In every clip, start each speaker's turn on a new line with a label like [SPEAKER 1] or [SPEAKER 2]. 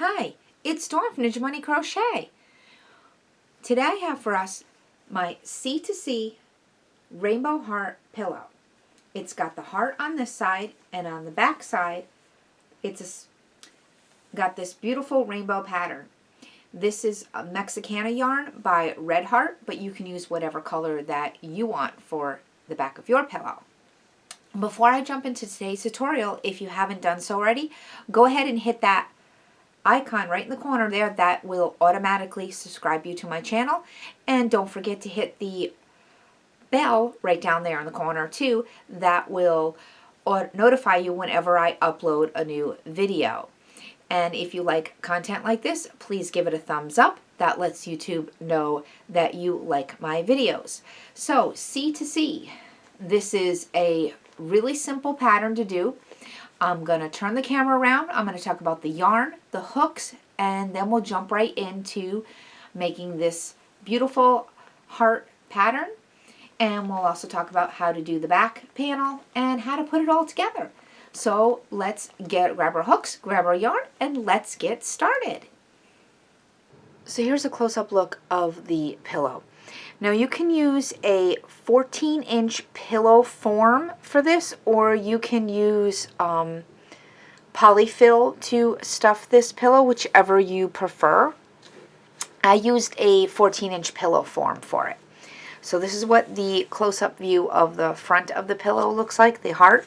[SPEAKER 1] Hi, it's Dawn from Ninja Money Crochet. Today I have for us my C2C Rainbow Heart Pillow. It's got the heart on this side, and on the back side it's got this beautiful rainbow pattern. This is a Mexicana yarn by Red Heart, but you can use whatever color that you want for the back of your pillow. Before I jump into today's tutorial, if you haven't done so already, go ahead and hit that icon right in the corner there. That will automatically subscribe you to my channel, and don't forget to hit the bell right down there in the corner too. That will notify you whenever I upload a new video. And if you like content like this, please give it a thumbs up. That lets YouTube know that you like my videos. So C2C, this is a really simple pattern to do. I'm going to turn the camera around. I'm going to talk about the yarn, the hooks, and then we'll jump right into making this beautiful heart pattern. And we'll also talk about how to do the back panel and how to put it all together. So let's grab our hooks, grab our yarn, and let's get started. So here's a close-up look of the pillow. Now you can use a 14-inch pillow form for this, or you can use polyfill to stuff this pillow, whichever you prefer. I used a 14-inch pillow form for it. So this is what the close-up view of the front of the pillow looks like, the heart.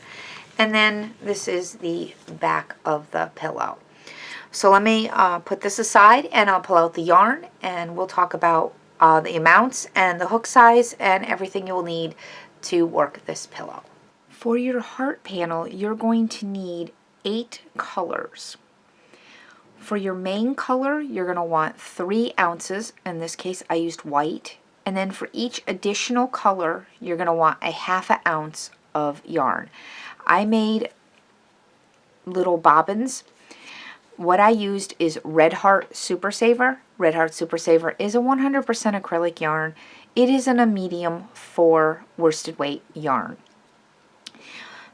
[SPEAKER 1] And then this is the back of the pillow. So let me put this aside, and I'll pull out the yarn, and we'll talk about the amounts and the hook size and everything you will need to work this pillow. For your heart panel, you're going to need 8 colors. For your main color, you're going to want 3 ounces. In this case, I used white. And then for each additional color, you're going to want a ½ ounce of yarn. I made little bobbins. What I used is Red Heart Super Saver. Red Heart Super Saver is a 100% acrylic yarn. It is in a medium for worsted weight yarn.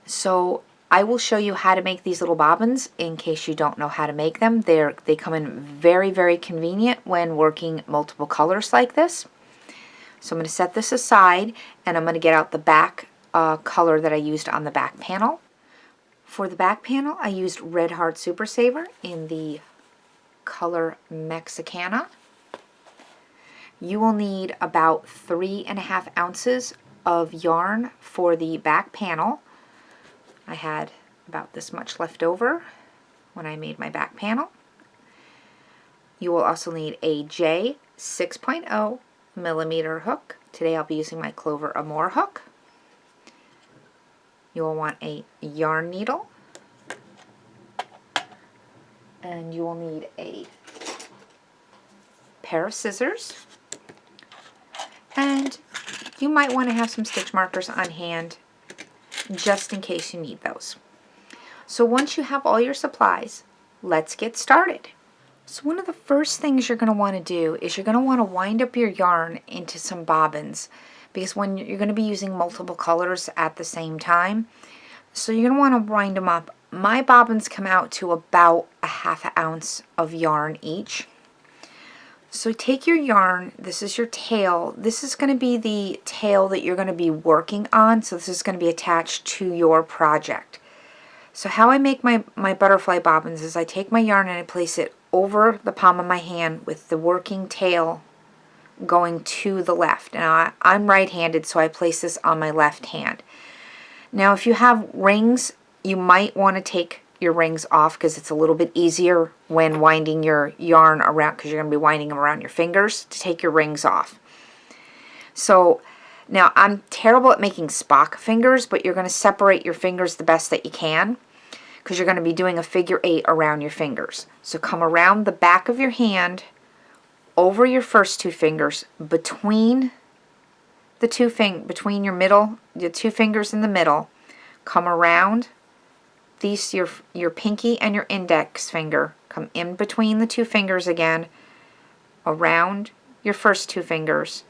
[SPEAKER 1] So I will show you how to make these little bobbins in case you don't know how to make them. They come in very, very convenient when working multiple colors like this. So I'm going to set this aside, and I'm going to get out the back color that I used on the back panel. For the back panel, I used Red Heart Super Saver in the color Mexicana. You will need about 3½ ounces of yarn for the back panel. I had about this much left over when I made my back panel. You will also need a J 6.0 millimeter hook. Today I'll be using my Clover Amour hook. You will want a yarn needle, and you will need a pair of scissors, and you might want to have some stitch markers on hand just in case you need those. So once you have all your supplies, let's get started. So one of the first things you're going to want to do is you're going to want to wind up your yarn into some bobbins, because when you're going to be using multiple colors at the same time, so you're going to want to wind them up. My bobbins come out to about a ½ ounce of yarn each. So take your yarn, this is your tail. This is going to be the tail that you're going to be working on, so this is going to be attached to your project. So how I make my butterfly bobbins is I take my yarn and I place it over the palm of my hand with the working tail going to the left. Now I'm right-handed, so I place this on my left hand. Now if you have rings, you might want to take your rings off because it's a little bit easier when winding your yarn around, because you're going to be winding them around your fingers, to take your rings off. So now I'm terrible at making Spock fingers, but you're going to separate your fingers the best that you can, because you're going to be doing a figure 8 around your fingers. So come around the back of your hand, over your first 2 fingers, between the between your 2 fingers in the middle, come around these, your pinky and your index finger, come in between the 2 fingers again, around your first 2 fingers,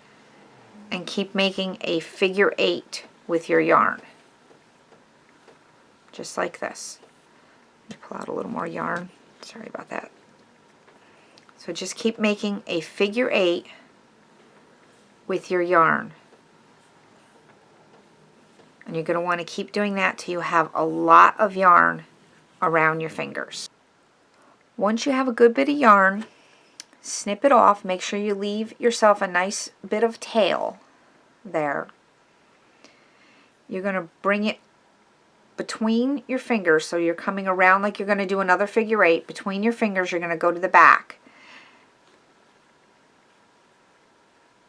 [SPEAKER 1] and keep making a figure 8 with your yarn. Just like this. Let me pull out a little more yarn. Sorry about that. So just keep making a figure 8 with your yarn. And you're going to want to keep doing that till you have a lot of yarn around your fingers. Once you have a good bit of yarn, snip it off. Make sure you leave yourself a nice bit of tail there. You're going to bring it between your fingers, so you're coming around like you're going to do another figure 8. Between your fingers, you're going to go to the back.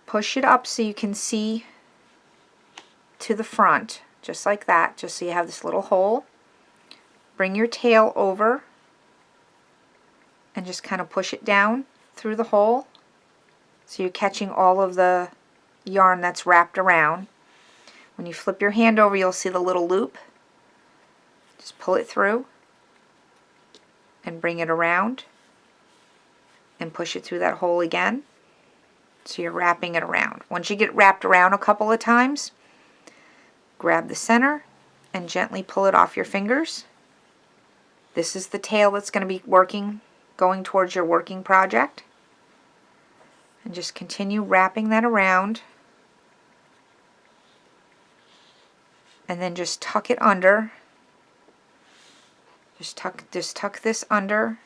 [SPEAKER 1] Push it up so you can see to the front, just like that, just so you have this little hole. Bring your tail over and just kind of push it down through the hole so you're catching all of the yarn that's wrapped around. When you flip your hand over, you'll see the little loop. Just pull it through and bring it around and push it through that hole again. So you're wrapping it around. Once you get wrapped around a couple of times, grab the center and gently pull it off your fingers. This is the tail that's going to be going towards your working project. And just continue wrapping that around. And then just tuck it under. Just tuck this under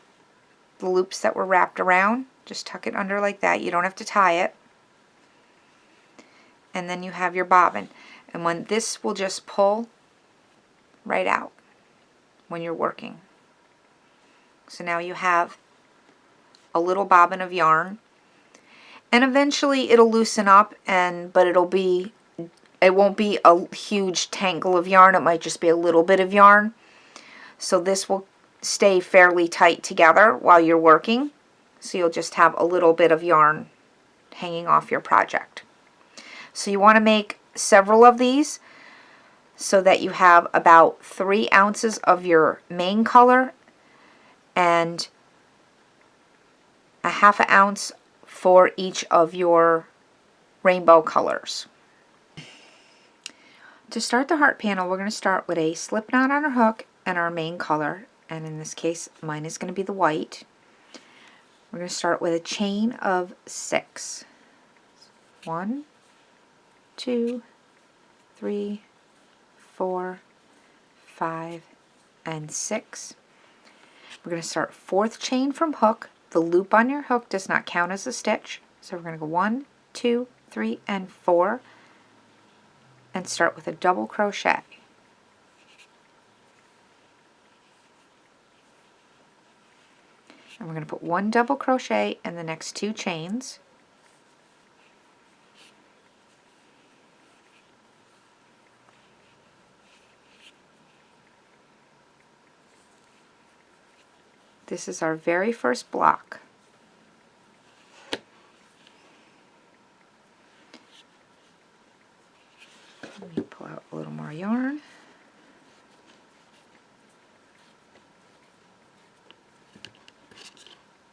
[SPEAKER 1] the loops that were wrapped around. Just tuck it under like that. You don't have to tie it. And then you have your bobbin. And when this will just pull right out when you're working. So now you have a little bobbin of yarn. And eventually it'll loosen up, but it won't be a huge tangle of yarn. It might just be a little bit of yarn. So this will stay fairly tight together while you're working. So you'll just have a little bit of yarn hanging off your project. So you want to make several of these so that you have about 3 ounces of your main color and a ½ ounce for each of your rainbow colors. To start the heart panel, we're going to start with a slip knot on our hook and our main color, and in this case mine is going to be the white. We're going to start with a chain of 6. 1, 2, 3, 4, 5, and 6. We're going to start 4th chain from hook. The loop on your hook does not count as a stitch, so we're going to go 1, 2, 3, and 4, and start with a double crochet. And we're going to put 1 double crochet in the next 2 chains. This is our very first block. Let me pull out a little more yarn.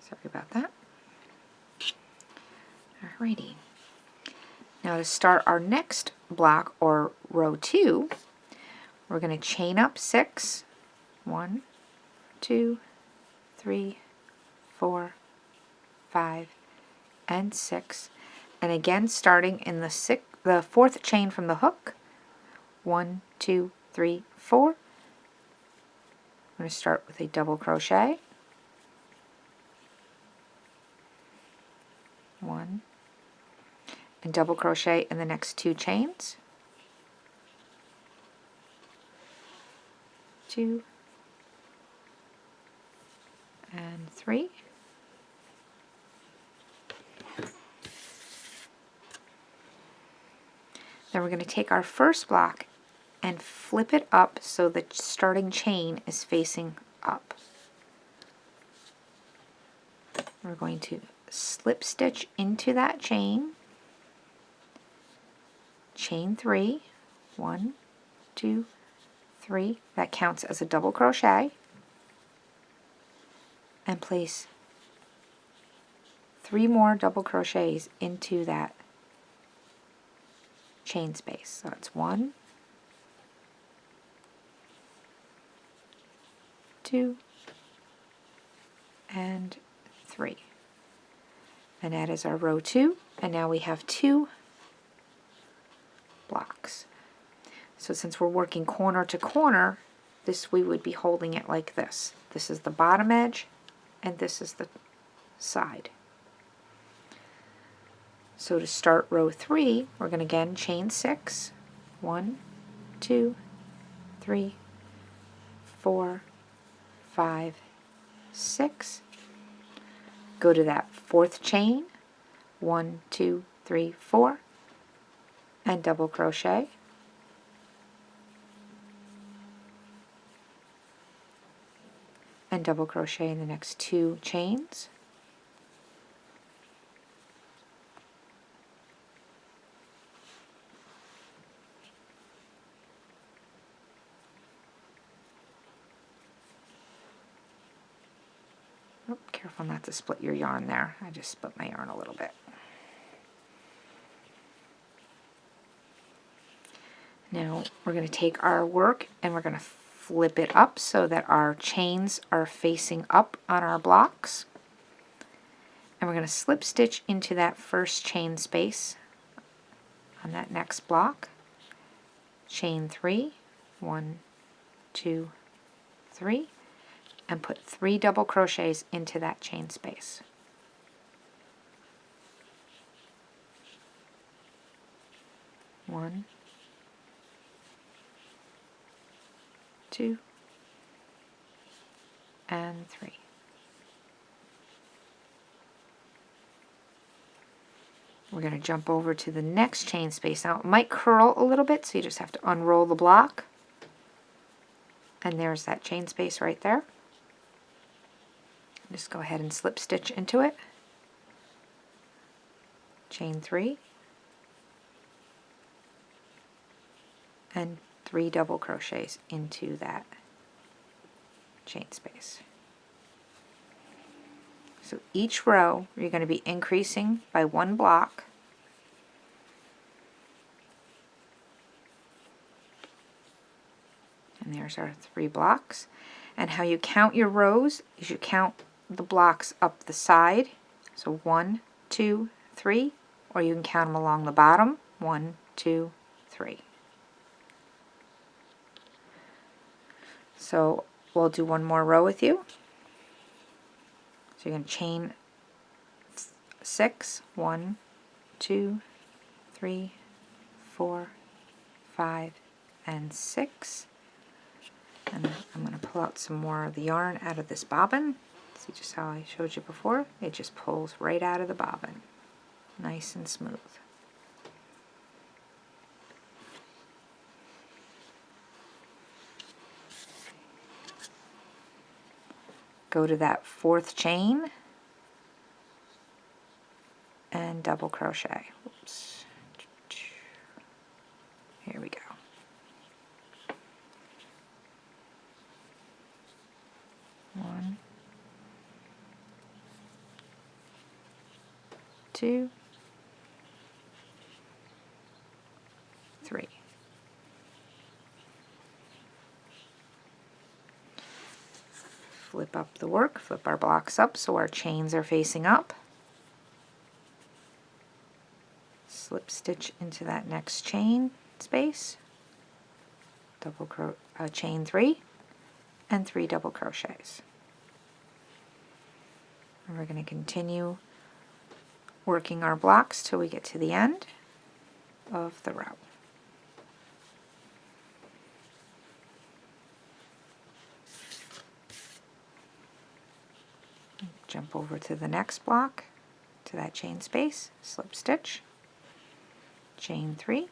[SPEAKER 1] Sorry about that. Alrighty. Now to start our next block, or row 2, we're going to chain up 6. 1, 2, 3, 4, 5, and 6. And again, starting in the 4th chain from the hook. 1, 2, 3, 4. I'm going to start with a double crochet. 1, and double crochet in the next 2 chains. 2, and 3. Then we're going to take our first block and flip it up so the starting chain is facing up. We're going to slip stitch into that chain, chain 3, 1, 2, 3, that counts as a double crochet, and place 3 more double crochets into that chain space. So it's 1, 2, and 3. And that is our row 2, and now we have 2 blocks. So since we're working corner to corner, this we would be holding it like this. This is the bottom edge, and this is the side. So to start row 3, we're going to again chain 6. 1, 2, 3, 4, 5, 6. Go to that 4th chain, 1, 2, 3, 4, and double crochet. And double crochet in the next 2 chains. Oh, careful not to split your yarn there. I just split my yarn a little bit. Now we're going to take our work and we're going to flip it up so that our chains are facing up on our blocks. And we're going to slip stitch into that first chain space on that next block. Chain 3, 1, 2, 3, and put 3 double crochets into that chain space. One, 2, and 3. We're going to jump over to the next chain space. Now it might curl a little bit, so you just have to unroll the block. And there's that chain space right there. Just go ahead and slip stitch into it. Chain 3. And 3 double crochets into that chain space. So each row you're going to be increasing by 1 block. And there's our 3 blocks. And how you count your rows is you count the blocks up the side. So 1, 2, 3, or you can count them along the bottom. 1, 2, 3. So we'll do one more row with you. So you're going to chain 6, 1, 2, 3, 4, 5, and 6. And I'm going to pull out some more of the yarn out of this bobbin. See just how I showed you before? It just pulls right out of the bobbin. Nice and smooth. Go to that 4th chain and double crochet. Oops. Here we go. One, 2, 3. Flip up the work, flip our blocks up so our chains are facing up. Slip stitch into that next chain space. Chain 3 and 3 double crochets. And we're going to continue working our blocks till we get to the end of the row. Jump over to the next block, to that chain space, slip stitch, chain 3,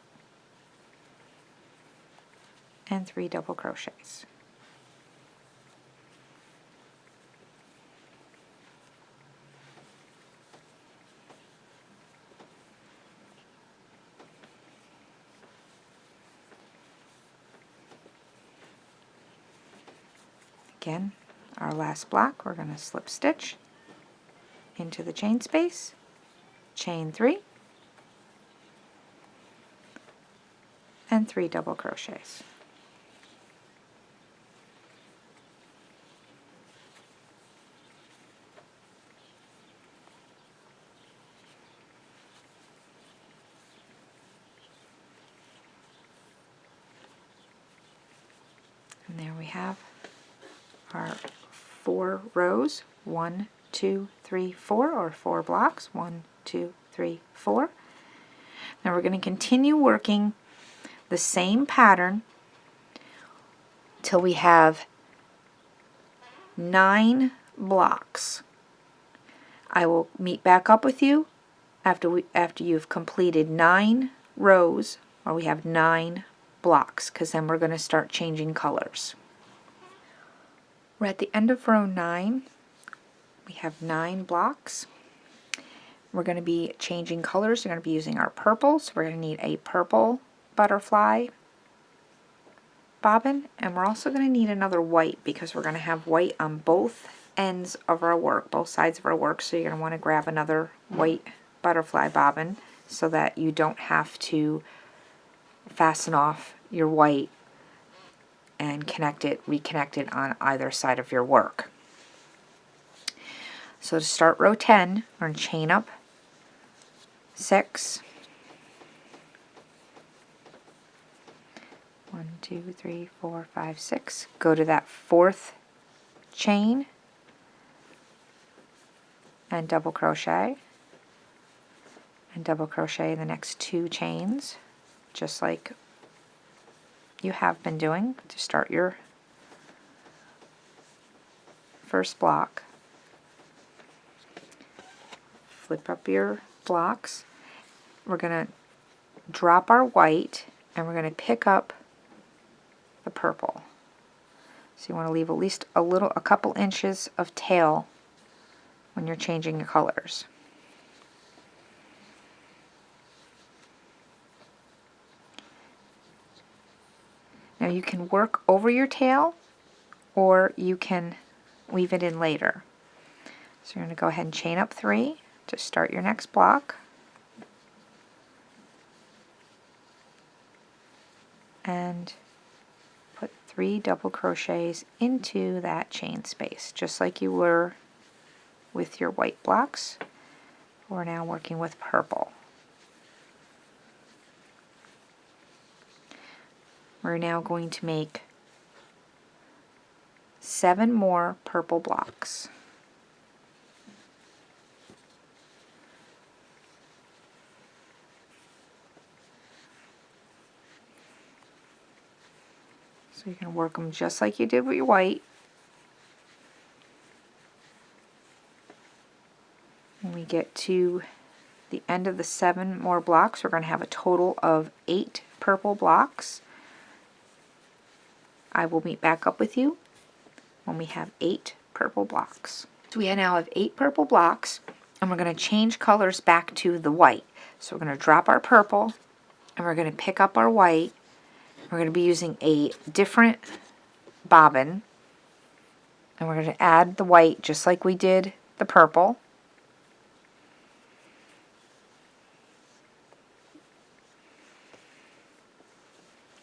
[SPEAKER 1] and 3 double crochets. Again, our last block, we're going to slip stitch into the chain space, chain 3, and 3 double crochets. And there we have our 4 rows. 1, 2, 3, 4, or 4 blocks. 1, 2, 3, 4. Now we're going to continue working the same pattern till we have 9 blocks. I will meet back up with you after you've completed 9 rows, or we have 9 blocks, because then we're going to start changing colors. We're at the end of row 9. We have 9 blocks. We're going to be changing colors. We're going to be using our purple, so we're going to need a purple butterfly bobbin, and we're also going to need another white, because we're going to have white on both ends of our work, both sides of our work, so you're going to want to grab another white butterfly bobbin so that you don't have to fasten off your white and reconnect it on either side of your work. So to start row 10, we're going to chain up 6, 1, 2, 3, 4, 5, 6. Go to that 4th chain and double crochet, and double crochet the next 2 chains, just like you have been doing to start your first block. Flip up your blocks. We're going to drop our white, and we're going to pick up the purple. So you want to leave at least a couple inches of tail when you're changing your colors. Now you can work over your tail, or you can weave it in later. So you're going to go ahead and chain up 3 to start your next block. And put 3 double crochets into that chain space, just like you were with your white blocks. We're now working with purple. We're now going to make 7 more purple blocks. So you can work them just like you did with your white. When we get to the end of the 7 more blocks, we're going to have a total of 8 purple blocks. I will meet back up with you when we have 8 purple blocks. So we now have 8 purple blocks, and we're going to change colors back to the white. So we're going to drop our purple, and we're going to pick up our white. We're going to be using a different bobbin, and we're going to add the white just like we did the purple.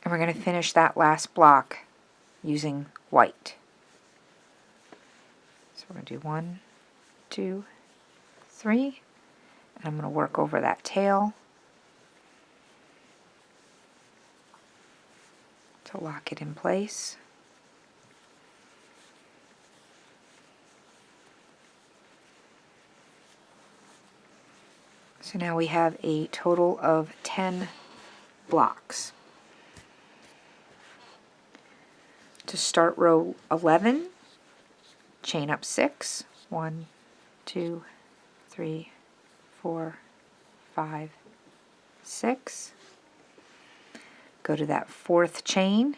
[SPEAKER 1] And we're going to finish that last block using white. So we're going to do 1, 2, 3, and I'm going to work over that tail to lock it in place. So now we have a total of 10 blocks. To start row 11, chain up 6, 1, 2, 3, 4, 5, 6. Go to that 4th chain,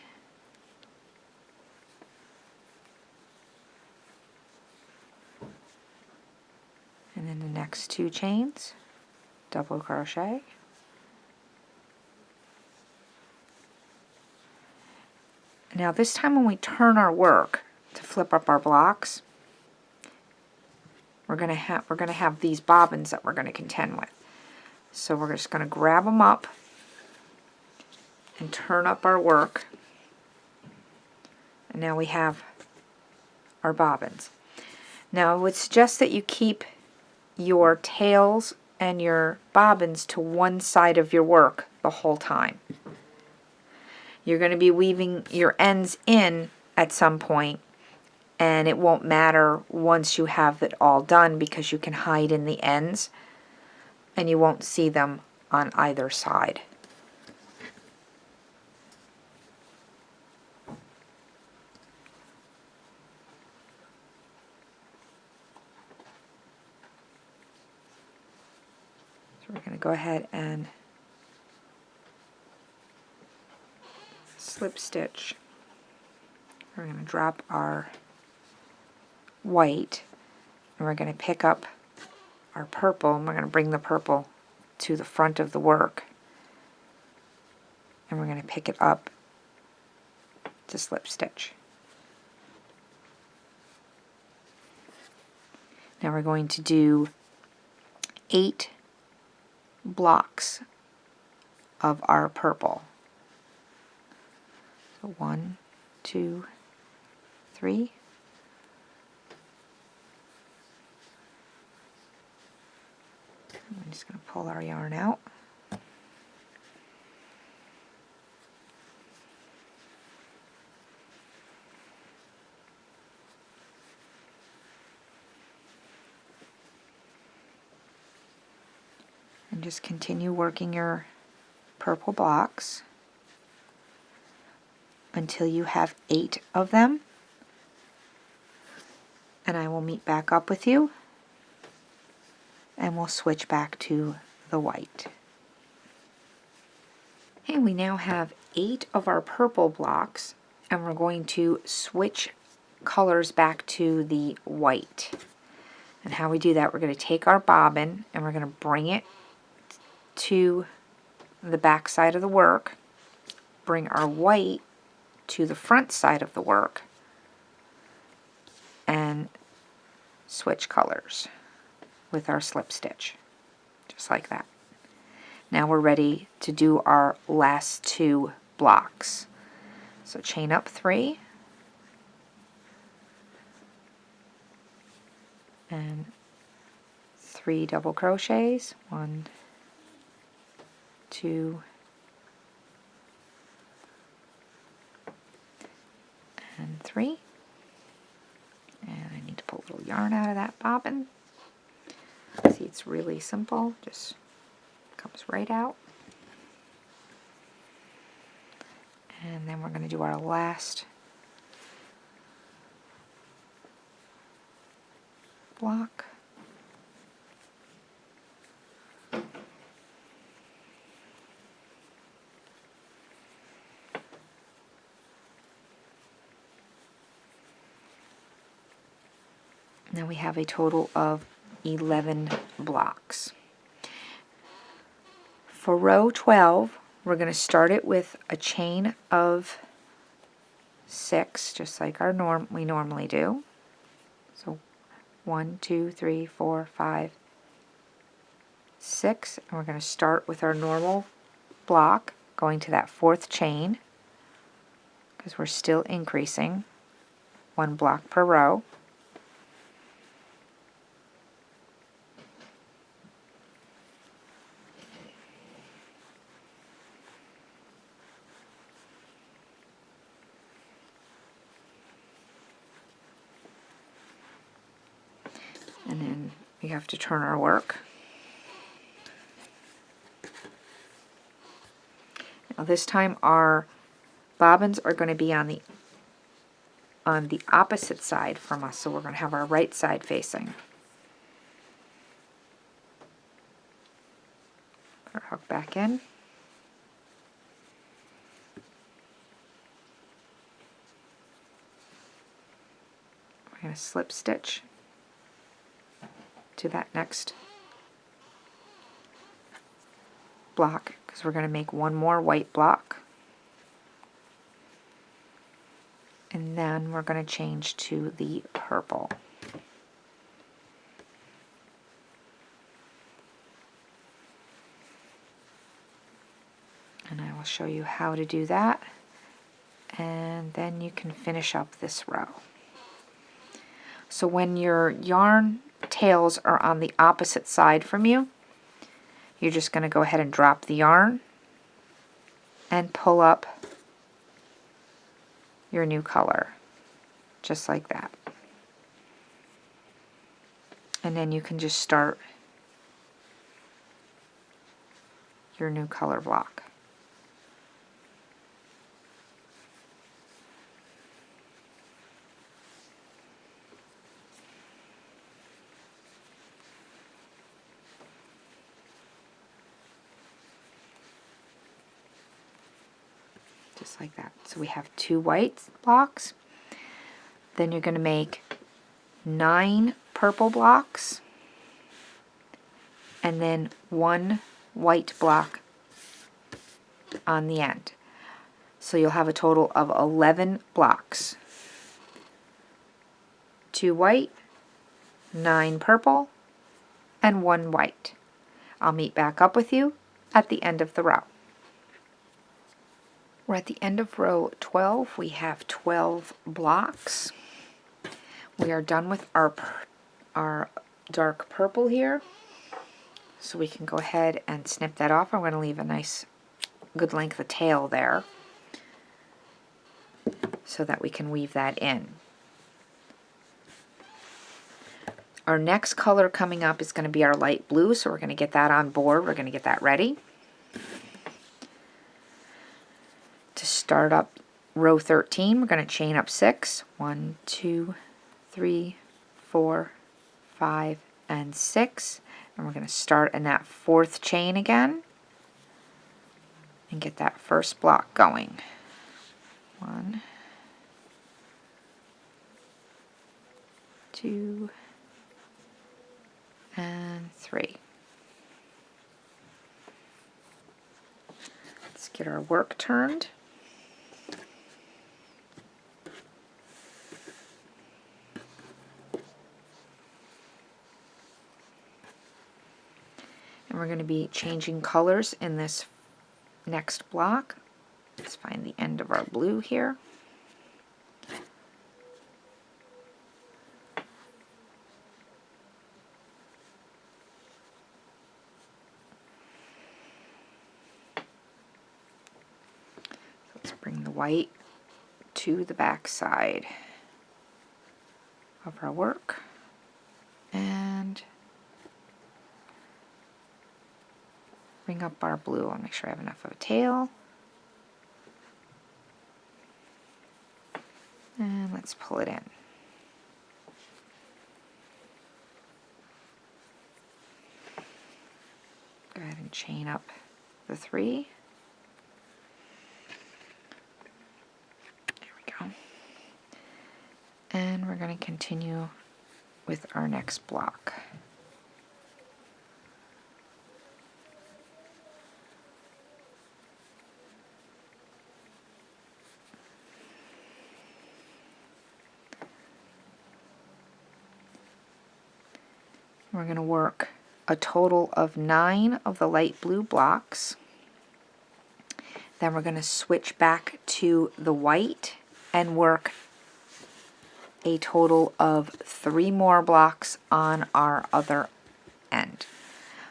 [SPEAKER 1] and then the next 2 chains, double crochet, now this time when we turn our work to flip up our blocks, we're going to have these bobbins that we're going to contend with. So we're just going to grab them up and turn up our work, and now we have our bobbins. Now I would suggest that you keep your tails and your bobbins to one side of your work the whole time. You're going to be weaving your ends in at some point, and it won't matter once you have it all done because you can hide in the ends and you won't see them on either side. So we're going to go ahead and slip stitch. We're going to drop our white, and we're going to pick up our purple, and we're going to bring the purple to the front of the work, and we're going to pick it up to slip stitch. Now we're going to do 8 blocks of our purple. So 1, 2, 3. I'm just going to pull our yarn out. And just continue working your purple blocks until you have 8 of them. And I will meet back up with you, and we'll switch back to the white. And we now have 8 of our purple blocks, and we're going to switch colors back to the white. And how we do that, we're going to take our bobbin and we're going to bring it to the back side of the work, bring our white to the front side of the work, and switch colors with our slip stitch, just like that. Now we're ready to do our last 2 blocks. So chain up 3, and 3 double crochets, 1, 2, and 3. And I need to pull a little yarn out of that bobbin. See, it's really simple, just comes right out. And then we're going to do our last block. Now we have a total of 11 blocks. For row 12, we're going to start it with a chain of 6, just like we normally do. So 1, 2, 3, 4, 5, 6, and we're going to start with our normal block, going to that 4th chain, because we're still increasing 1 block per row. And then we have to turn our work. Now this time our bobbins are going to be on the opposite side from us, so we're going to have our right side facing. Put our hook back in. We're going to slip stitch to that next block, because we're going to make 1 more white block, and then we're going to change to the purple. And I will show you how to do that, and then you can finish up this row. So when your yarn tails are on the opposite side from you, you're just going to go ahead and drop the yarn and pull up your new color. just like that. And then you can just start your new color block. Just like that. So we have 2 white blocks. Then you're going to make 9 purple blocks and then 1 white block on the end. So you'll have a total of 11 blocks. 2 white, 9 purple, and 1 white. I'll meet back up with you at the end of the row. We're at the end of row 12. We have 12 blocks. We are done with our dark purple here. So we can go ahead and snip that off. I'm going to leave a nice good length of tail there so that we can weave that in. Our next color coming up is going to be our light blue, so we're going to get that on board. We're going to get that ready. To start up row 13, we're going to chain up 6. 1, 2, 3, 4, 5, and 6. And we're going to start in that 4th chain again and get that first block going. 1, 2, and 3. Let's get our work turned. And we're going to be changing colors in this next block. Let's find the end of our blue here. Let's bring the white to the back side of our work and bring up our blue. I'll make sure I have enough of a tail. And let's pull it in. Go ahead and chain up the 3. There we go. And we're going to continue with our next block. We're going to work a total of 9 of the light blue blocks. Then we're going to switch back to the white and work a total of 3 more blocks on our other end.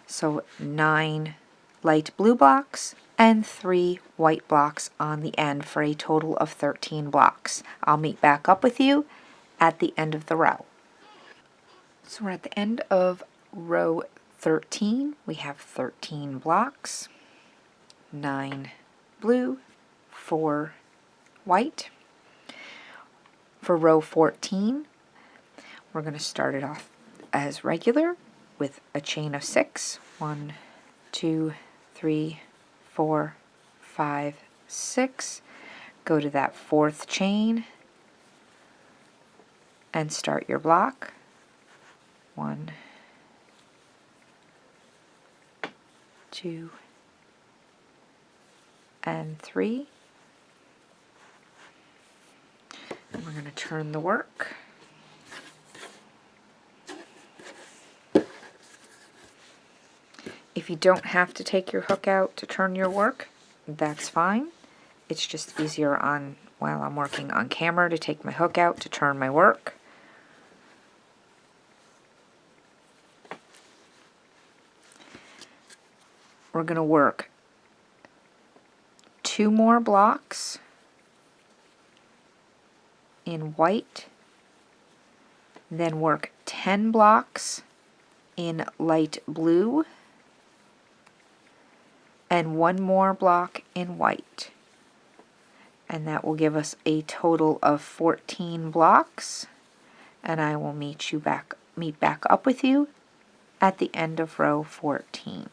[SPEAKER 1] So 9 light blue blocks and 3 white blocks on the end for a total of 13 blocks. I'll meet back up with you at the end of the row. So we're at the end of row 13. We have 13 blocks, 9 blue, 4 white. For row 14, we're going to start it off as regular with a chain of 6. 1, 2, 3, 4, 5, 6. Go to that 4th chain and start your block. 1, 2, and 3. And we're going to turn the work. If you don't have to take your hook out to turn your work, that's fine. It's just easier while I'm working on camera to take my hook out to turn my work. We're going to work 2 more blocks in white Then work 10 blocks in light blue and one more block in white. And that will give us a total of 14 blocks. And I will meet back up with you at the end of row 14.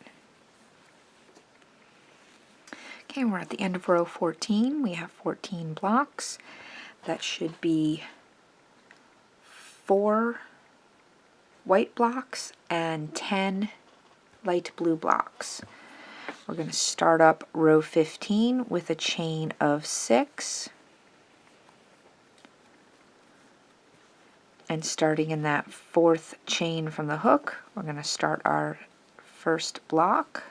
[SPEAKER 1] Okay, we're at the end of row 14. We have 14 blocks. That should be 4 white blocks and 10 light blue blocks. We're going to start up row 15 with a chain of 6. And starting in that 4th chain from the hook, we're going to start our first block.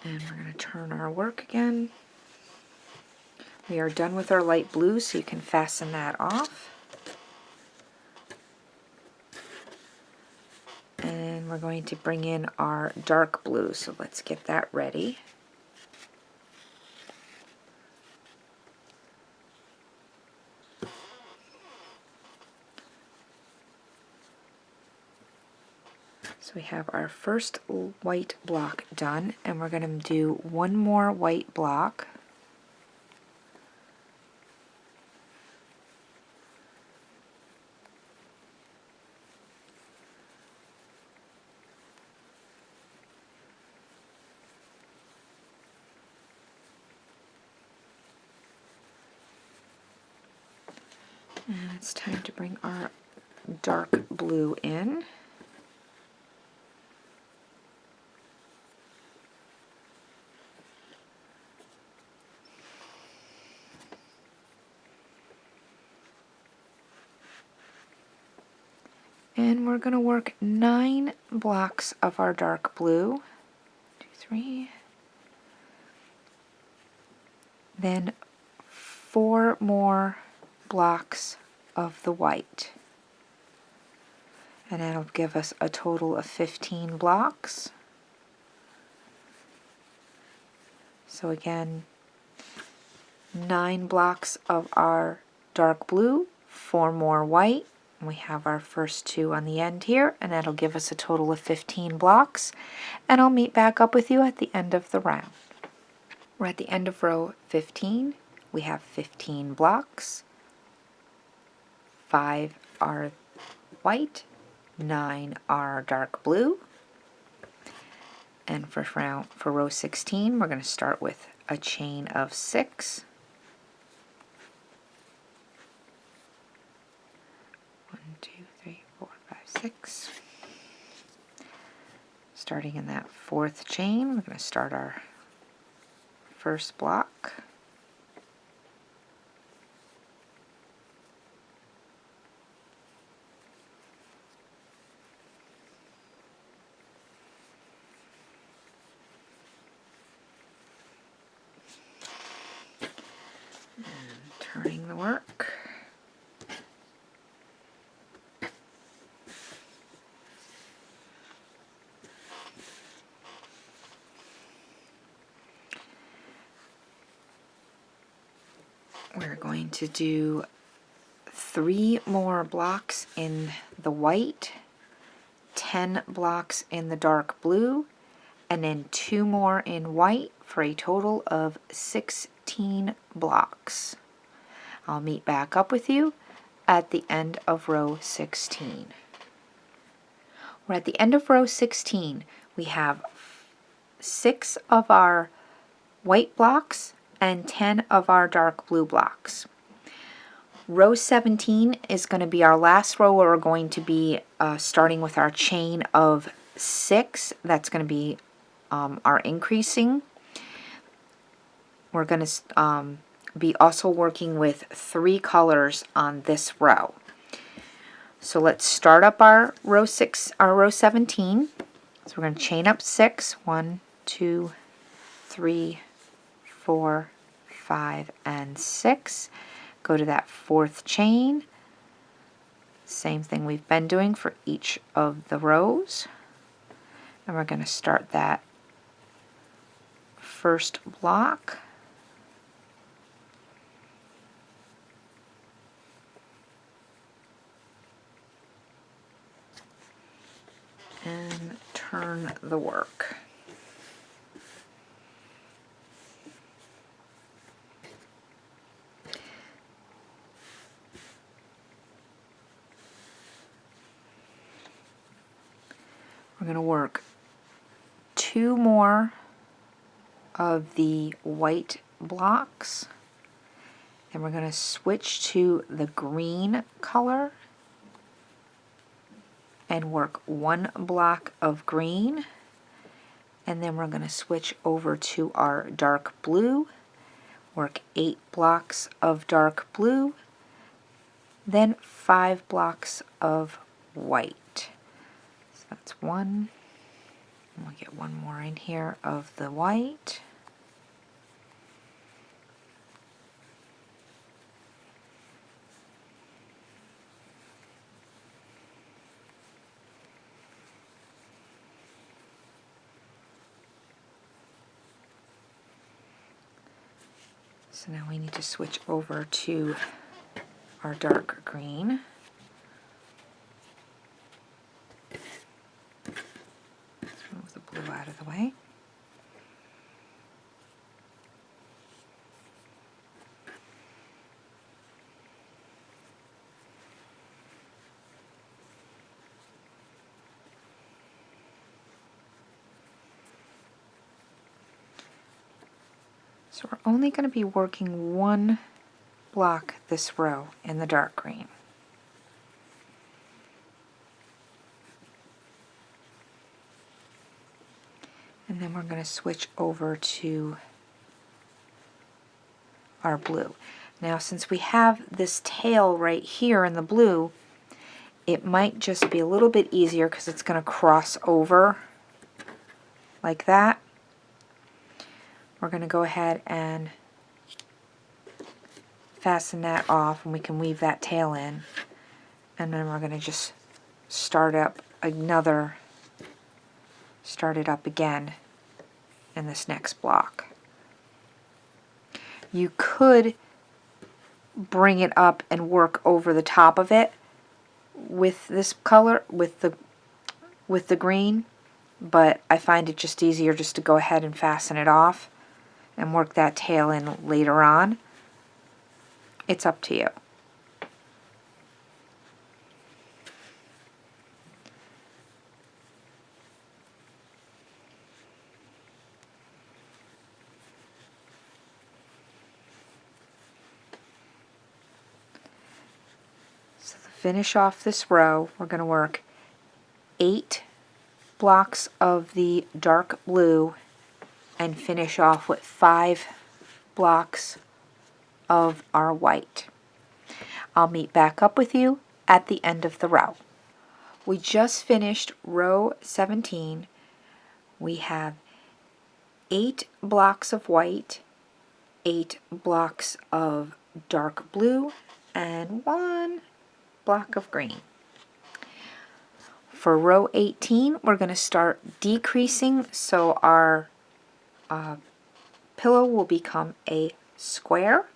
[SPEAKER 1] And we're going to turn our work again. We are done with our light blue, so you can fasten that off. And we're going to bring in our dark blue, so let's get that ready. So we have our first white block done, and we're going to do one more white block. And it's time to bring our dark blue in. And we're going to work 9 blocks of our dark blue. 2, 3. Then 4 more blocks of the white. And that'll give us a total of 15 blocks. So again, 9 blocks of our dark blue, 4 more white. We have our first 2 on the end here, and that'll give us a total of 15 blocks. And I'll meet back up with you at the end of the round. We're at the end of row 15. We have 15 blocks. 5 are white, 9 are dark blue. And for row 16, we're going to start with a chain of 6. 1, 2, 3, 4, 5, 6. Starting in that 4th chain, we're going to start our first block. And turning the work. We're going to do 3 more blocks in the white, 10 blocks in the dark blue, and then 2 more in white for a total of 16 blocks. I'll meet back up with you at the end of row 16. We're at the end of row 16. We have 6 of our white blocks and 10 of our dark blue blocks. Row 17 is going to be our last row where we're going to be starting with our chain of 6. That's going to be our increasing. We're going to be also working with 3 colors on this row. So let's start up our row 17. So we're going to chain up 6. 1, 2, 3, 4, 5, and 6. Go to that 4th chain, Same thing we've been doing for each of the rows. And we're going to start that first block. And turn the work. We're going to work 2 more of the white blocks, and we're going to switch to the green color and work 1 block of green, and then we're going to switch over to our dark blue, work 8 blocks of dark blue, then 5 blocks of white. So that's 1, and we'll get 1 more in here of the white. So now we need to switch over to our dark green. Let's move the blue out of the way. So we're only going to be working 1 block this row in the dark green. And then we're going to switch over to our blue. Now since we have this tail right here in the blue, it might just be a little bit easier because it's going to cross over like that. We're going to go ahead and fasten that off, and we can weave that tail in, and then we're going to just start it up again in this next block. You could bring it up and work over the top of it with this color, with the green, but I find it just easier just to go ahead and fasten it off and work that tail in later on. It's up to you. So to finish off this row, we're going to work 8 blocks of the dark blue and finish off with 5 blocks of our white. I'll meet back up with you at the end of the row. We just finished row 17. We have 8 blocks of white, 8 blocks of dark blue, and 1 block of green. For row 18, we're going to start decreasing, so our pillow will become a square.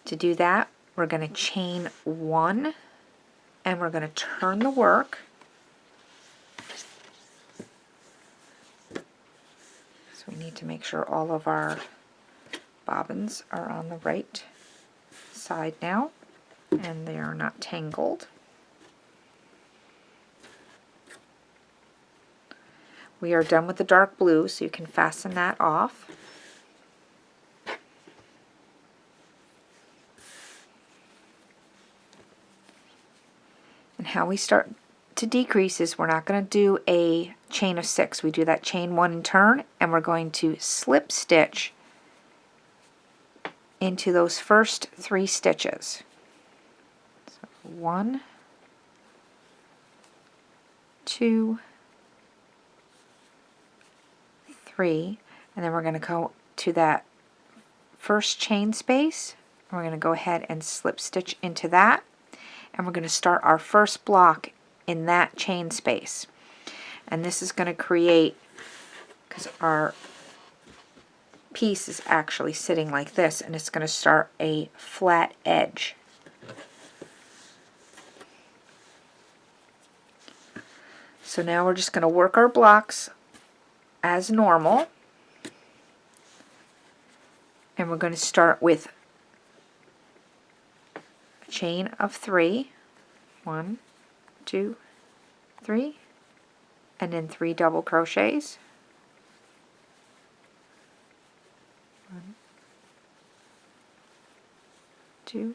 [SPEAKER 1] To do that, we're going to chain 1, and we're going to turn the work. So we need to make sure all of our bobbins are on the right side now, and they are not tangled. We are done with the dark blue, so you can fasten that off. And how we start to decrease is we're not going to do a chain of 6. We do that chain 1 and turn, and we're going to slip stitch into those first 3 stitches. So 1, 2, 3, and then we're going to go to that first chain space We're going to go ahead and slip stitch into that, and we're going to start our first block in that chain space. And this is going to create, because our piece is actually sitting like this, and it's going to start a flat edge. So now we're just going to work our blocks as normal, and we're going to start with a chain of 3, 1, 2, 3, and then 3 double crochets, 1, 2,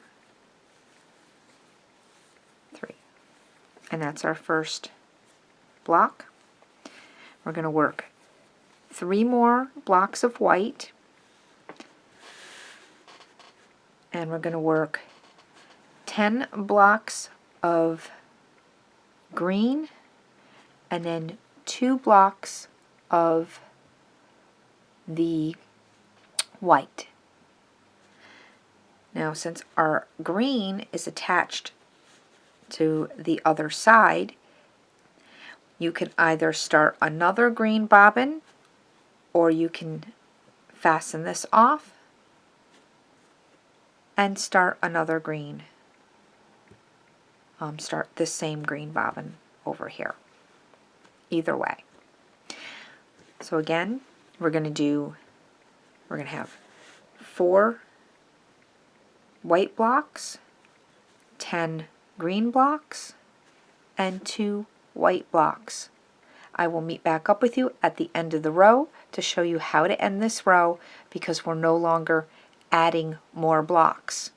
[SPEAKER 1] 3, and that's our first block. We're going to work 3 more blocks of white, and we're going to work 10 blocks of green, and then 2 blocks of the white. Now, since our green is attached to the other side, you can either start another green bobbin, or you can fasten this off and start another green. Start this same green bobbin over here. Either way. So again, we're going to have 4 white blocks, 10 green blocks, and 2 white blocks. I will meet back up with you at the end of the row to show you how to end this row, because we're no longer adding more blocks.